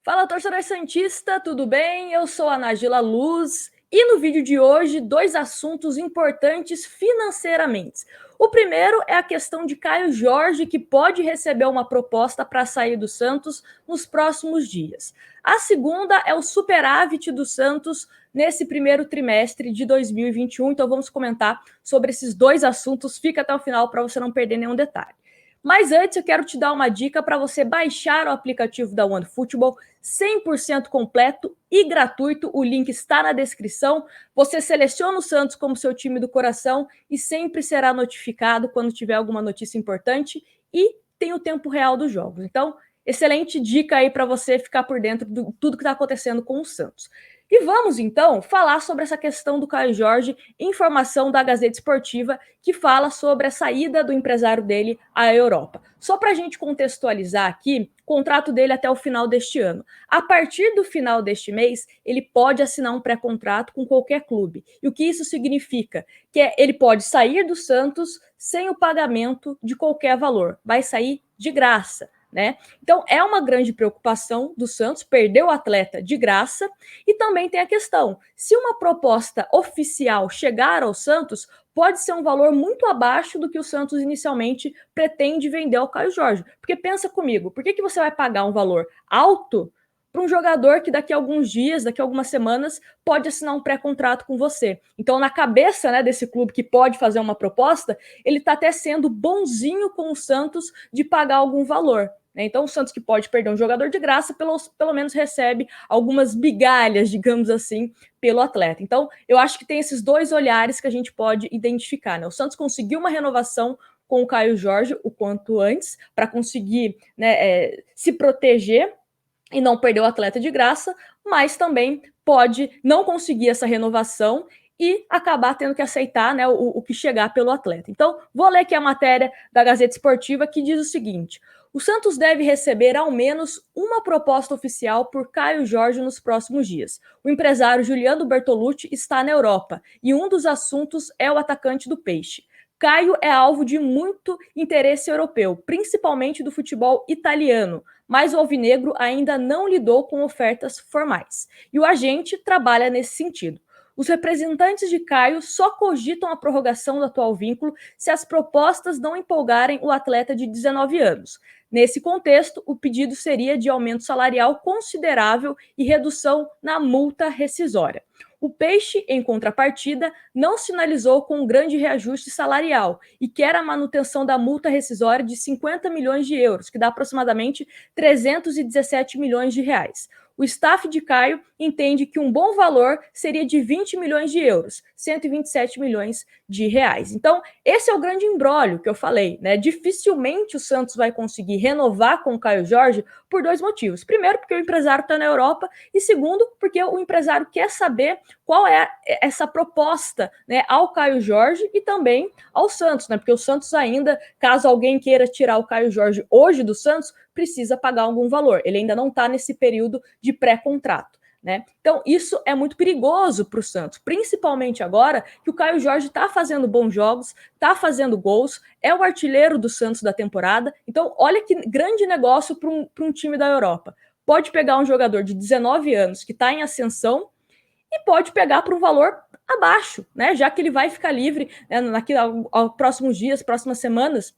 Fala, torcedor santista, tudo bem? Eu sou a Nagila Luz e no vídeo de hoje, dois assuntos importantes financeiramente. O primeiro é a questão de Caio Jorge, que pode receber uma proposta para sair do Santos nos próximos dias. A segunda é o superávit do Santos nesse primeiro trimestre de 2021. Então vamos comentar sobre esses dois assuntos. Fica até o final para você não perder nenhum detalhe. Mas antes eu quero te dar uma dica para você baixar o aplicativo da OneFootball 100% completo e gratuito. O link está na descrição. Você seleciona o Santos como seu time do coração e sempre será notificado quando tiver alguma notícia importante e tem o tempo real dos jogos. Então, excelente dica aí para você ficar por dentro de tudo que está acontecendo com o Santos. E vamos, então, falar sobre essa questão do Caio Jorge, informação da Gazeta Esportiva, que fala sobre a saída do empresário dele à Europa. Só para a gente contextualizar aqui, o contrato dele até o final deste ano. A partir do final deste mês, ele pode assinar um pré-contrato com qualquer clube. E o que isso significa? Que ele pode sair do Santos sem o pagamento de qualquer valor. Vai sair de graça. Né? Então é uma grande preocupação do Santos perder o atleta de graça e também tem a questão, se uma proposta oficial chegar ao Santos, pode ser um valor muito abaixo do que o Santos inicialmente pretende vender ao Caio Jorge, porque pensa comigo, por que você vai pagar um valor alto para um jogador que daqui a alguns dias, daqui a algumas semanas, pode assinar um pré-contrato com você? Então, na cabeça, né, desse clube que pode fazer uma proposta, ele está até sendo bonzinho com o Santos de pagar algum valor. Então, o Santos, que pode perder um jogador de graça, pelo menos recebe algumas migalhas, digamos assim, pelo atleta. Então, eu acho que tem esses dois olhares que a gente pode identificar. Né? O Santos conseguiu uma renovação com o Caio Jorge o quanto antes, para conseguir, né, se proteger e não perder o atleta de graça, mas também pode não conseguir essa renovação e acabar tendo que aceitar, né, o que chegar pelo atleta. Então, vou ler aqui a matéria da Gazeta Esportiva, que diz o seguinte: o Santos deve receber ao menos uma proposta oficial por Caio Jorge nos próximos dias. O empresário Juliano Bertolucci está na Europa e um dos assuntos é o atacante do Peixe. Caio é alvo de muito interesse europeu, principalmente do futebol italiano, mas o alvinegro ainda não lidou com ofertas formais. E o agente trabalha nesse sentido. Os representantes de Caio só cogitam a prorrogação do atual vínculo se as propostas não empolgarem o atleta de 19 anos. Nesse contexto, o pedido seria de aumento salarial considerável e redução na multa rescisória. O Peixe, em contrapartida, não sinalizou com um grande reajuste salarial e quer a manutenção da multa rescisória de 50 milhões de euros, que dá aproximadamente 317 milhões de reais. O staff de Caio entende que um bom valor seria de 20 milhões de euros, 127 milhões de reais. Então, esse é o grande imbróglio que eu falei, né? Dificilmente o Santos vai conseguir renovar com o Caio Jorge por dois motivos. Primeiro, porque o empresário está na Europa, e segundo, porque o empresário quer saber qual é essa proposta, né, ao Caio Jorge e também ao Santos, né? Porque o Santos ainda, caso alguém queira tirar o Caio Jorge hoje do Santos, precisa pagar algum valor. Ele ainda não está nesse período de pré-contrato. Né? Então, isso é muito perigoso para o Santos, principalmente agora que o Caio Jorge está fazendo bons jogos, está fazendo gols, é o artilheiro do Santos da temporada. Então, olha que grande negócio para um time da Europa. Pode pegar um jogador de 19 anos que está em ascensão e pode pegar por um valor abaixo, né? Já que ele vai ficar livre, né, aos próximos dias, próximas semanas.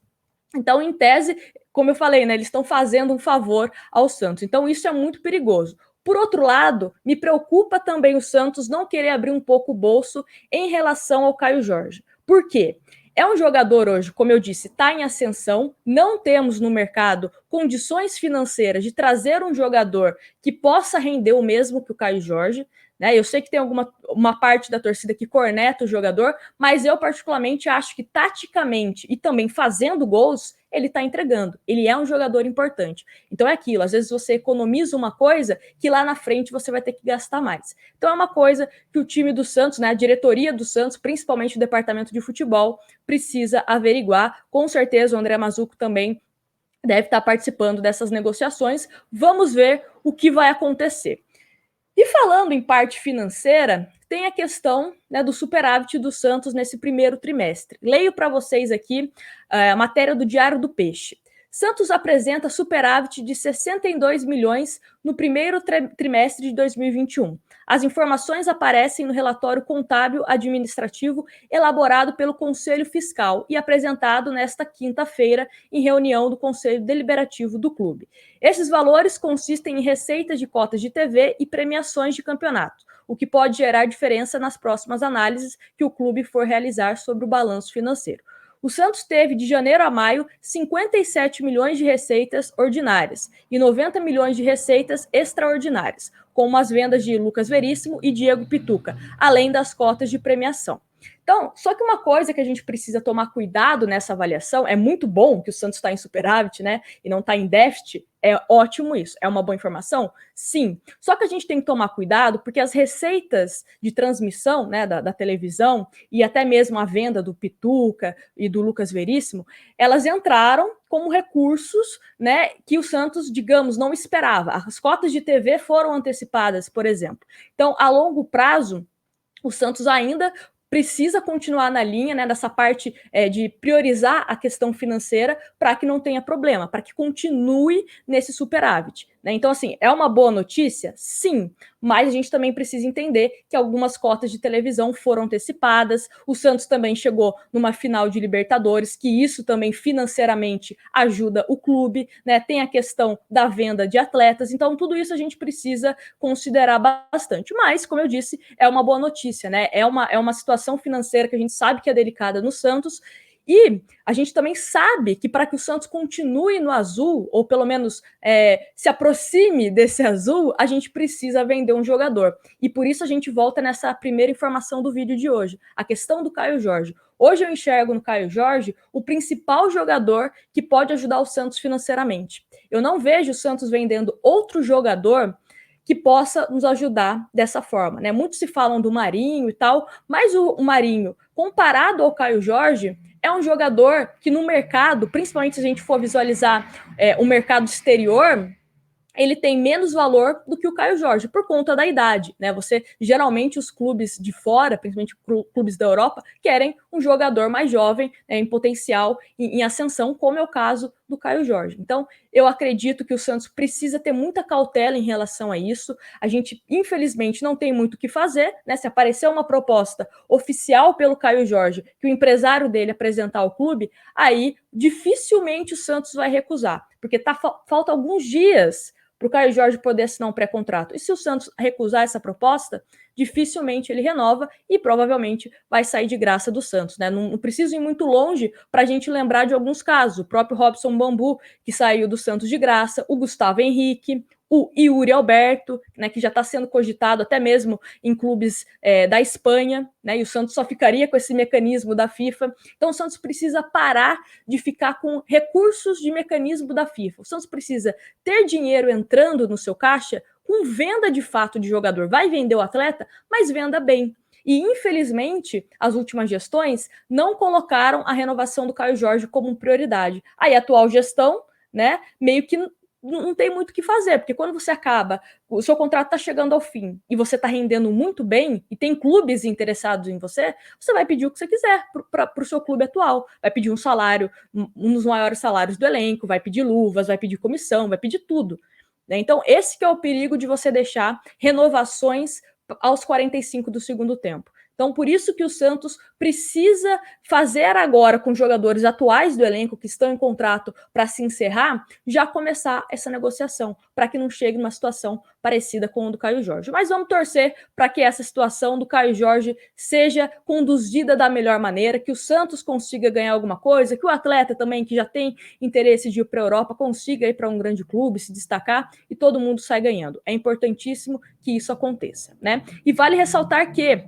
Então, em tese, como eu falei, né, eles estão fazendo um favor ao Santos. Então, isso é muito perigoso. Por outro lado, me preocupa também o Santos não querer abrir um pouco o bolso em relação ao Caio Jorge. Por quê? É um jogador hoje, como eu disse, está em ascensão, não temos no mercado condições financeiras de trazer um jogador que possa render o mesmo que o Caio Jorge. Né? Eu sei que tem uma parte da torcida que corneta o jogador, mas eu particularmente acho que taticamente e também fazendo gols, ele está entregando. Ele é um jogador importante. Então é aquilo, às vezes você economiza uma coisa que lá na frente você vai ter que gastar mais. Então é uma coisa que o time do Santos, né, a diretoria do Santos, principalmente o departamento de futebol, precisa averiguar. Com certeza o André Mazzucco também deve estar participando dessas negociações. Vamos ver o que vai acontecer. E falando em parte financeira, tem a questão, né, do superávit do Santos nesse primeiro trimestre. Leio para vocês aqui a matéria do Diário do Peixe. Santos apresenta superávit de 62 milhões no primeiro trimestre de 2021. As informações aparecem no relatório contábil administrativo elaborado pelo Conselho Fiscal e apresentado nesta quinta-feira em reunião do Conselho Deliberativo do clube. Esses valores consistem em receitas de cotas de TV e premiações de campeonato, o que pode gerar diferença nas próximas análises que o clube for realizar sobre o balanço financeiro. O Santos teve, de janeiro a maio, 57 milhões de receitas ordinárias e 90 milhões de receitas extraordinárias, como as vendas de Lucas Veríssimo e Diego Pituca, além das cotas de premiação. Então, só que uma coisa que a gente precisa tomar cuidado nessa avaliação, é muito bom que o Santos está em superávit, né, e não está em déficit, é ótimo isso. É uma boa informação? Sim. Só que a gente tem que tomar cuidado, porque as receitas de transmissão, né, da televisão, e até mesmo a venda do Pituca e do Lucas Veríssimo, elas entraram como recursos, né, que o Santos, digamos, não esperava. As cotas de TV foram antecipadas, por exemplo. Então, a longo prazo, o Santos ainda precisa continuar na linha, né, dessa parte de priorizar a questão financeira para que não tenha problema, para que continue nesse superávit, né? Então, assim, é uma boa notícia? Sim, mas a gente também precisa entender que algumas cotas de televisão foram antecipadas, o Santos também chegou numa final de Libertadores, que isso também financeiramente ajuda o clube, né? Tem a questão da venda de atletas, então tudo isso a gente precisa considerar bastante. Mas, como eu disse, é uma boa notícia, né? É uma situação financeira que a gente sabe que é delicada no Santos, e a gente também sabe que para que o Santos continue no azul, ou pelo menos se aproxime desse azul, a gente precisa vender um jogador. E por isso a gente volta nessa primeira informação do vídeo de hoje, a questão do Caio Jorge. Hoje eu enxergo no Caio Jorge o principal jogador que pode ajudar o Santos financeiramente. Eu não vejo o Santos vendendo outro jogador que possa nos ajudar dessa forma, né? Muitos se falam do Marinho e tal, mas o Marinho, comparado ao Caio Jorge, é um jogador que no mercado, principalmente se a gente for visualizar o mercado exterior, ele tem menos valor do que o Caio Jorge, por conta da idade, né? Geralmente, os clubes de fora, principalmente clubes da Europa, querem um jogador mais jovem, em potencial, em ascensão, como é o caso do Caio Jorge. Então, eu acredito que o Santos precisa ter muita cautela em relação a isso. A gente, infelizmente, não tem muito o que fazer, né? Se aparecer uma proposta oficial pelo Caio Jorge, que o empresário dele apresentar ao clube, aí dificilmente o Santos vai recusar, porque falta alguns dias para o Caio Jorge poder assinar um pré-contrato. E se o Santos recusar essa proposta, dificilmente ele renova e provavelmente vai sair de graça do Santos, né? Não preciso ir muito longe para a gente lembrar de alguns casos. O próprio Robson Bambu, que saiu do Santos de graça, o Gustavo Henrique, o Yuri Alberto, né, que já está sendo cogitado até mesmo em clubes da Espanha, né, e o Santos só ficaria com esse mecanismo da FIFA. Então o Santos precisa parar de ficar com recursos de mecanismo da FIFA. O Santos precisa ter dinheiro entrando no seu caixa com venda de fato de jogador. Vai vender o atleta, mas venda bem. E, infelizmente, as últimas gestões não colocaram a renovação do Caio Jorge como prioridade. Aí a atual gestão, né, meio que não tem muito o que fazer, porque quando você acaba, o seu contrato está chegando ao fim e você está rendendo muito bem e tem clubes interessados em você, você vai pedir o que você quiser para o seu clube atual. Vai pedir um salário, um dos maiores salários do elenco, vai pedir luvas, vai pedir comissão, vai pedir tudo. Então, esse que é o perigo de você deixar renovações aos 45 do segundo tempo. Então, por isso que o Santos precisa fazer agora com os jogadores atuais do elenco que estão em contrato para se encerrar, já começar essa negociação, para que não chegue numa situação parecida com o do Caio Jorge. Mas vamos torcer para que essa situação do Caio Jorge seja conduzida da melhor maneira, que o Santos consiga ganhar alguma coisa, que o atleta também, que já tem interesse de ir para a Europa, consiga ir para um grande clube, se destacar e todo mundo sai ganhando. É importantíssimo que isso aconteça, né? E vale ressaltar que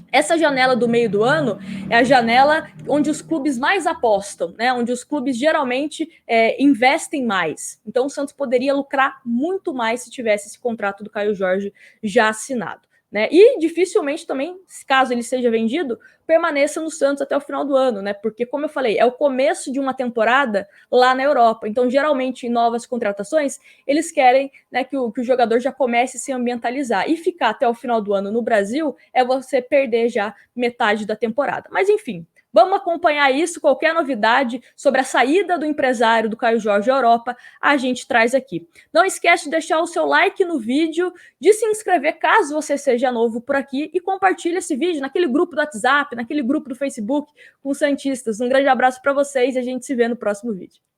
essa janela do meio do ano é a janela onde os clubes mais apostam, né? Onde os clubes geralmente investem mais. Então o Santos poderia lucrar muito mais se tivesse esse contrato do Caio Jorge já assinado, né? E dificilmente também, caso ele seja vendido, permaneça no Santos até o final do ano, né? Porque, como eu falei, é o começo de uma temporada lá na Europa. Então, geralmente, em novas contratações, eles querem, né, que o jogador já comece a se ambientalizar. E ficar até o final do ano no Brasil é você perder já metade da temporada. Mas, enfim, Vamos acompanhar isso, qualquer novidade sobre a saída do empresário do Caio Jorge à Europa, a gente traz aqui. Não esquece de deixar o seu like no vídeo, de se inscrever caso você seja novo por aqui e compartilhe esse vídeo naquele grupo do WhatsApp, naquele grupo do Facebook com os santistas. Um grande abraço para vocês e a gente se vê no próximo vídeo.